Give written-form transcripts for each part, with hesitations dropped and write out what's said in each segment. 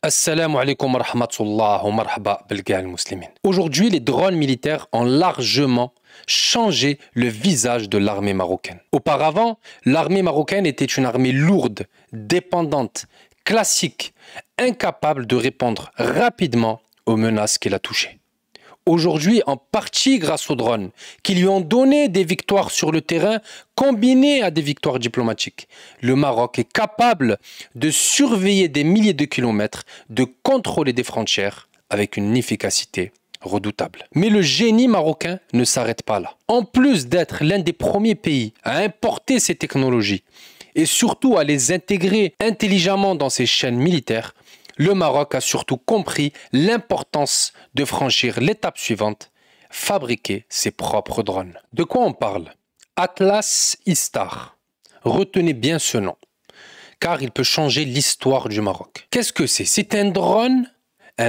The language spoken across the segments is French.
Assalamu alaikum wa rahmatullah wa marhaba bilga al-muslimin. Aujourd'hui, les drones militaires ont largement changé le visage de l'armée marocaine. Auparavant, l'armée marocaine était une armée lourde, dépendante, classique, incapable de répondre rapidement aux menaces qui la touchaient. Aujourd'hui, en partie grâce aux drones, qui lui ont donné des victoires sur le terrain combinées à des victoires diplomatiques, le Maroc est capable de surveiller des milliers de kilomètres, de contrôler des frontières avec une efficacité redoutable. Mais le génie marocain ne s'arrête pas là. En plus d'être l'un des premiers pays à importer ces technologies et surtout à les intégrer intelligemment dans ses chaînes militaires, le Maroc a surtout compris l'importance de franchir l'étape suivante, fabriquer ses propres drones. De quoi on parle? Atlas Istar. Retenez bien ce nom, car il peut changer l'histoire du Maroc. Qu'est-ce que c'est? C'est un drone,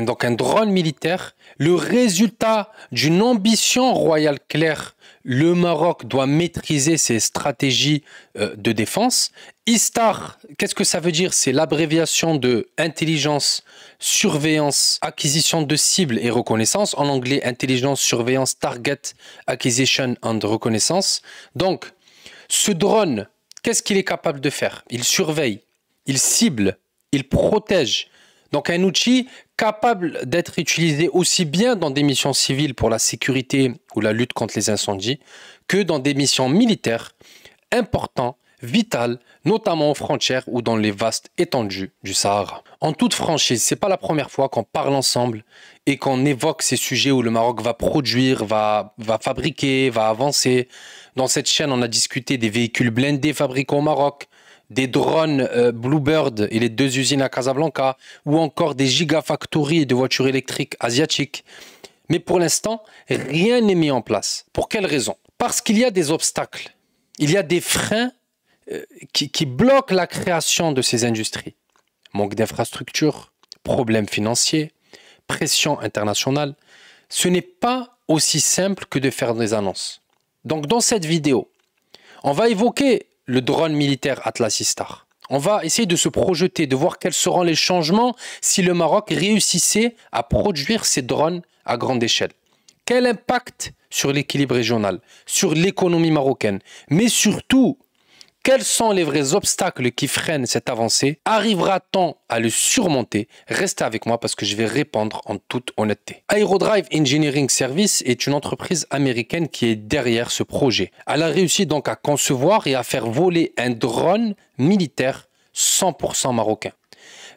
donc un drone militaire, le résultat d'une ambition royale claire. Le Maroc doit maîtriser ses stratégies de défense. Istar, qu'est-ce que ça veut dire? C'est l'abréviation de intelligence, surveillance, acquisition de cibles et reconnaissance. En anglais, intelligence, surveillance, target, acquisition and reconnaissance. Donc, ce drone, qu'est-ce qu'il est capable de faire? Il surveille, il cible, il protège. Donc un outil capable d'être utilisé aussi bien dans des missions civiles pour la sécurité ou la lutte contre les incendies que dans des missions militaires importantes, vitales, notamment aux frontières ou dans les vastes étendues du Sahara. En toute franchise, c'est pas la première fois qu'on parle ensemble et qu'on évoque ces sujets où le Maroc va produire, va fabriquer, va avancer. Dans cette chaîne, on a discuté des véhicules blindés fabriqués au Maroc, des drones Bluebird et les 2 usines à Casablanca, ou encore des gigafactories de voitures électriques asiatiques. Mais pour l'instant, rien n'est mis en place. Pour quelle raison? Parce qu'il y a des obstacles. Il y a des freins qui bloquent la création de ces industries. Manque d'infrastructures, problèmes financiers, pression internationale. Ce n'est pas aussi simple que de faire des annonces. Donc dans cette vidéo, on va évoquer le drone militaire Atlas Istar. On va essayer de se projeter, de voir quels seront les changements si le Maroc réussissait à produire ces drones à grande échelle. Quel impact sur l'équilibre régional, sur l'économie marocaine, mais surtout, quels sont les vrais obstacles qui freinent cette avancée? Arrivera-t-on à le surmonter? Restez avec moi parce que je vais répondre en toute honnêteté. Aerodrive Engineering Service est une entreprise américaine qui est derrière ce projet. Elle a réussi donc à concevoir et à faire voler un drone militaire 100% marocain.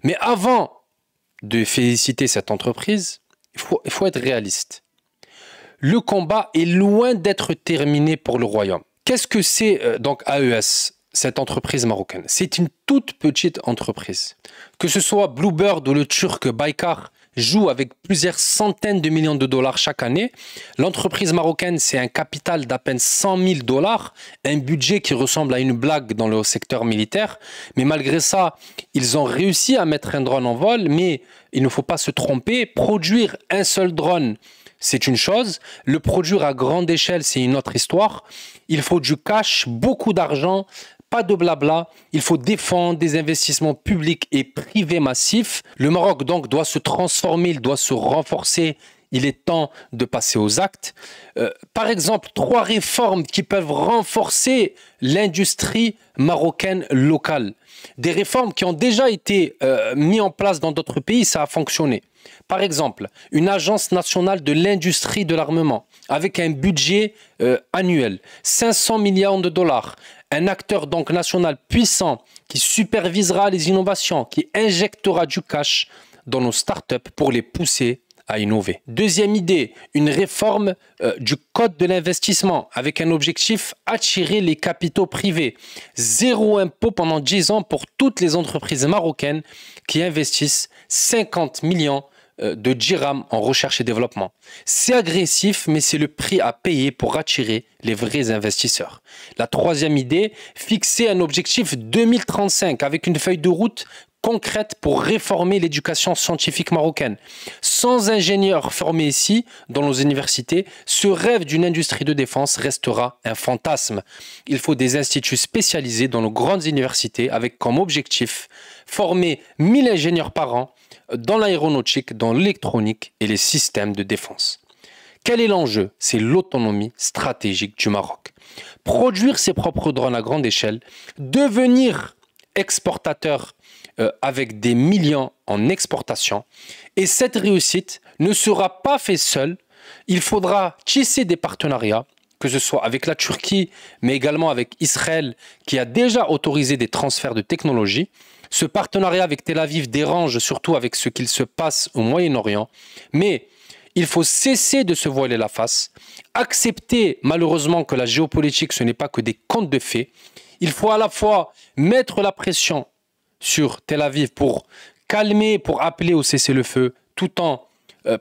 Mais avant de féliciter cette entreprise, il faut être réaliste. Le combat est loin d'être terminé pour le royaume. Qu'est-ce que c'est donc AES, cette entreprise marocaine? C'est une toute petite entreprise. Que ce soit Bluebird ou le turc Baykar joue avec plusieurs centaines de millions de dollars chaque année. L'entreprise marocaine, c'est un capital d'à peine 100 000 dollars, un budget qui ressemble à une blague dans le secteur militaire. Mais malgré ça, ils ont réussi à mettre un drone en vol, mais il ne faut pas se tromper, produire un seul drone, c'est une chose, le produire à grande échelle, c'est une autre histoire. Il faut du cash, beaucoup d'argent, pas de blabla. Il faut défendre des investissements publics et privés massifs. Le Maroc donc doit se transformer, il doit se renforcer. Il est temps de passer aux actes. Par exemple, 3 réformes qui peuvent renforcer l'industrie marocaine locale. Des réformes qui ont déjà été mises en place dans d'autres pays, ça a fonctionné. Par exemple, une agence nationale de l'industrie de l'armement avec un budget annuel, 500 millions de dollars. Un acteur donc national puissant qui supervisera les innovations, qui injectera du cash dans nos startups pour les pousser à innover. Deuxième idée, une réforme du code de l'investissement avec un objectif: attirer les capitaux privés. 0 impôt pendant 10 ans pour toutes les entreprises marocaines qui investissent 50 millions de dirhams en recherche et développement. C'est agressif, mais c'est le prix à payer pour attirer les vrais investisseurs. La troisième idée, fixer un objectif 2035 avec une feuille de route concrètes pour réformer l'éducation scientifique marocaine. Sans ingénieurs formés ici, dans nos universités, ce rêve d'une industrie de défense restera un fantasme. Il faut des instituts spécialisés dans nos grandes universités avec comme objectif former 1000 ingénieurs par an dans l'aéronautique, dans l'électronique et les systèmes de défense. Quel est l'enjeu? C'est l'autonomie stratégique du Maroc. Produire ses propres drones à grande échelle, devenir exportateur avec des millions en exportation. Et cette réussite ne sera pas faite seule. Il faudra tisser des partenariats, que ce soit avec la Turquie, mais également avec Israël, qui a déjà autorisé des transferts de technologie. Ce partenariat avec Tel Aviv dérange surtout avec ce qu'il se passe au Moyen-Orient. Mais il faut cesser de se voiler la face, accepter malheureusement que la géopolitique, ce n'est pas que des contes de fées. Il faut à la fois mettre la pression sur Tel Aviv pour calmer, pour appeler au cessez-le-feu, tout en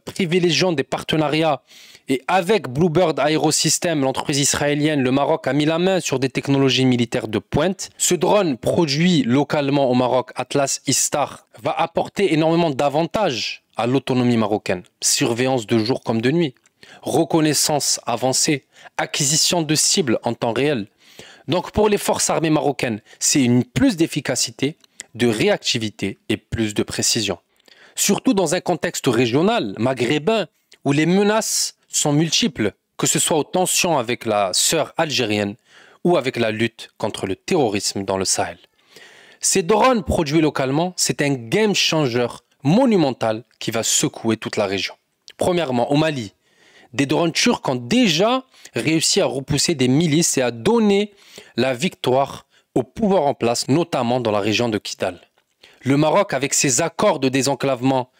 privilégiant des partenariats. Et avec Bluebird Aerosystem, l'entreprise israélienne, le Maroc a mis la main sur des technologies militaires de pointe. Ce drone produit localement au Maroc, Atlas Istar, va apporter énormément d'avantages à l'autonomie marocaine. Surveillance de jour comme de nuit, reconnaissance avancée, acquisition de cibles en temps réel. Donc pour les forces armées marocaines, c'est une plus d'efficacité, de réactivité et plus de précision. Surtout dans un contexte régional, maghrébin, où les menaces sont multiples, que ce soit aux tensions avec la sœur algérienne ou avec la lutte contre le terrorisme dans le Sahel. Ces drones produits localement, c'est un game changer monumental qui va secouer toute la région. Premièrement, au Mali, des drones turcs ont déjà réussi à repousser des milices et à donner la victoire au pouvoir en place, notamment dans la région de Kidal. Le Maroc, avec ses accords de désenclavement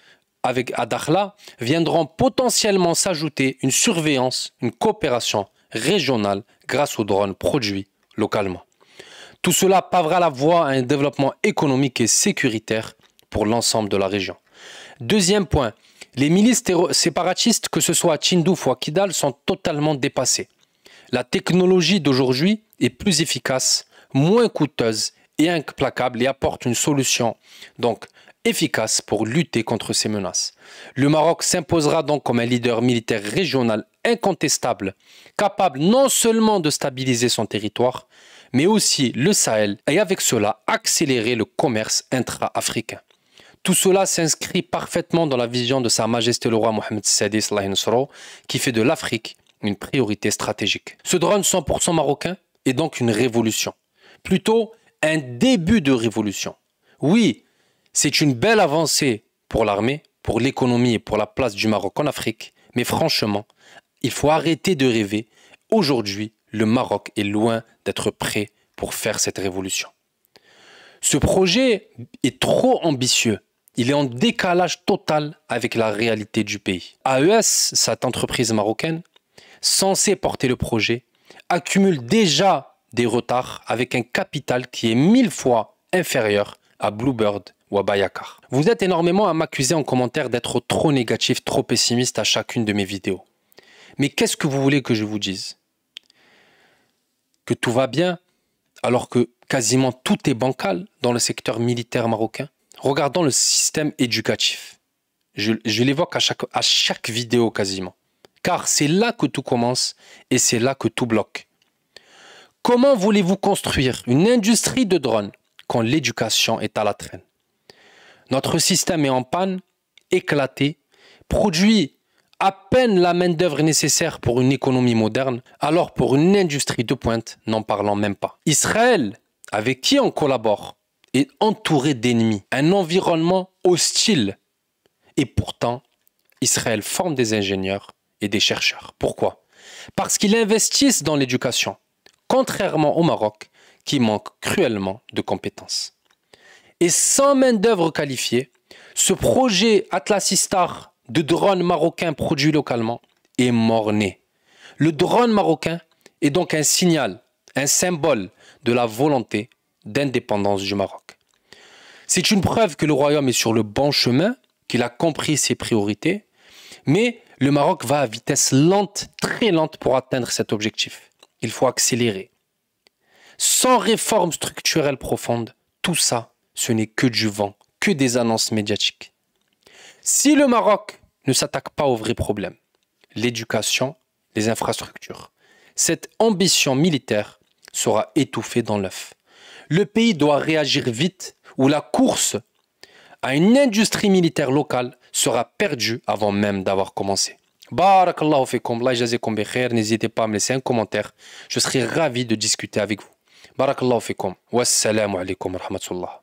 avec Dakhla, viendront potentiellement s'ajouter une surveillance, une coopération régionale grâce aux drones produits localement. Tout cela pavera la voie à un développement économique et sécuritaire pour l'ensemble de la région. Deuxième point, les milices séparatistes, que ce soit à Tindouf ou à Kidal, sont totalement dépassées. La technologie d'aujourd'hui est plus efficace, moins coûteuse et implacable et apporte une solution donc efficace pour lutter contre ces menaces. Le Maroc s'imposera donc comme un leader militaire régional incontestable, capable non seulement de stabiliser son territoire, mais aussi le Sahel et avec cela accélérer le commerce intra-africain. Tout cela s'inscrit parfaitement dans la vision de Sa Majesté le roi Mohamed VI qui fait de l'Afrique une priorité stratégique. Ce drone 100% marocain est donc une révolution, plutôt un début de révolution. Oui, c'est une belle avancée pour l'armée, pour l'économie et pour la place du Maroc en Afrique, mais franchement, il faut arrêter de rêver. Aujourd'hui, le Maroc est loin d'être prêt pour faire cette révolution. Ce projet est trop ambitieux. Il est en décalage total avec la réalité du pays. AES, cette entreprise marocaine, censée porter le projet, accumule déjà des retards avec un capital qui est 1000 fois inférieur à Bluebird ou à Bayakar. Vous êtes énormément à m'accuser en commentaire d'être trop négatif, trop pessimiste à chacune de mes vidéos. Mais qu'est-ce que vous voulez que je vous dise? Que tout va bien alors que quasiment tout est bancal dans le secteur militaire marocain? Regardons le système éducatif. Je l'évoque à chaque vidéo quasiment. Car c'est là que tout commence et c'est là que tout bloque. Comment voulez-vous construire une industrie de drones quand l'éducation est à la traîne? Notre système est en panne, éclaté, produit à peine la main-d'œuvre nécessaire pour une économie moderne, alors pour une industrie de pointe, n'en parlons même pas. Israël, avec qui on collabore, est entouré d'ennemis, un environnement hostile. Et pourtant, Israël forme des ingénieurs et des chercheurs. Pourquoi? Parce qu'ils investissent dans l'éducation, contrairement au Maroc, qui manque cruellement de compétences. Et sans main-d'œuvre qualifiée, ce projet Atlas Istar de drone marocain produit localement est mort-né. Le drone marocain est donc un signal, un symbole de la volonté d'indépendance du Maroc. C'est une preuve que le royaume est sur le bon chemin, qu'il a compris ses priorités, mais le Maroc va à vitesse lente, très lente pour atteindre cet objectif. Il faut accélérer. Sans réforme structurelle profonde, tout ça, ce n'est que du vent que des annonces médiatiques. Si le Maroc ne s'attaque pas aux vrais problèmes, l'éducation, les infrastructures, cette ambition militaire sera étouffée dans l'œuf. Le pays doit réagir vite ou la course à une industrie militaire locale sera perdue avant même d'avoir commencé. Barakallahu fikum, Allah jazakum bi khair. N'hésitez pas à me laisser un commentaire. Je serai ravi de discuter avec vous. Barakallahu fikum. Wassalamu alaikum wa rahmatullah.